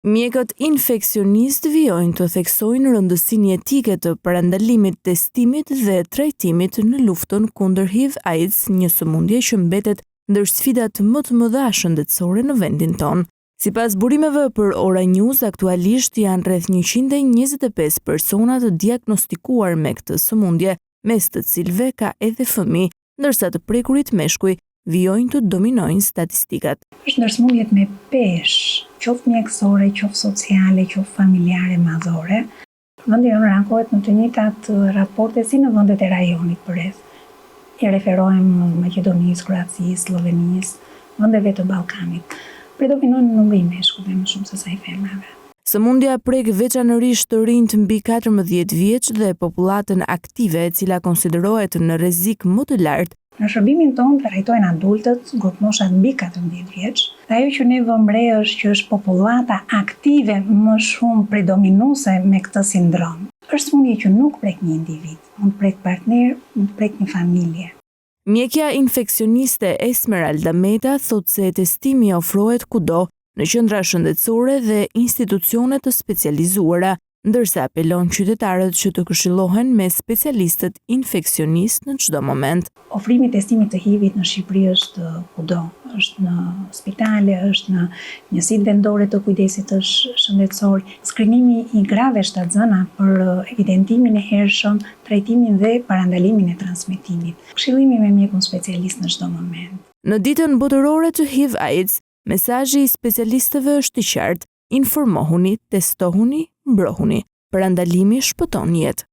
Mjekët infeksionistë vijojnë të theksojnë rëndësinë etike të parandalimit, testimit dhe trajtimit në luftën kundër HIV/AIDS, një sëmundje që mbetet ndër sfidat më të mëdha shëndetësore në vendin tonë. Sipas burimeve për Ora News, aktualisht janë rreth 125 persona të diagnostikuar me këtë sëmundje, mes të cilëve ka edhe fëmijë, ndërsa të prekurit meshkuj vijojnë të dominojnë statistikat. Është ndër sëmundjet me peshë, qoftë mjekësore, qoftë sociale, qoftë familjare, madhore. Vendi jonë rankohet në të njëjtat raporte si në vendet e rajonit përreth. I referohem Maqedonisë, Kroacisë, Slovenisë, vendeve të Ballkanit. Predominojnë numri i meshkujve më shumë se sa i femrave. Sëmundja prek veçanërisht të rinjt mbi 14 vjeç dhe popullatën aktive, e cila konsiderohet në rrezik më të lartë. Në shërbimin tonë trajtojnë adultët, grup moshat mbi 14 vjeç. Dhe ajo që ne vëmë re është që është popullata aktive më shumë predominuese me këtë sindrom. Është sëmundje që nuk prek një individ, mund prek partner, mund prek një familje. Mjekja infeksioniste Esmeralda Meta thot se testimi ofrohet kudo, në qendra shëndetësore dhe institucione të specializuara, ndërsa apelon qytetarët që të këshillohen me specialistët infeksionistë në çdo moment. Ofrimi i testimit të HIV-it në Shqipëri është kudo, është në spitale, është në njësitë vendore të kujdesit të shëndetësor, skrinimi i grave shtatzëna për evidentimin e hershëm, trajtimin dhe parandalimin e transmetimit. Këshillimi me mjekun specialist në çdo moment. Në ditën botërore të HIV/AIDS, mesazhi i specialistëve është i qartë: informohuni, testohuni, mbrohuni. Parandalimi shpëton jetë.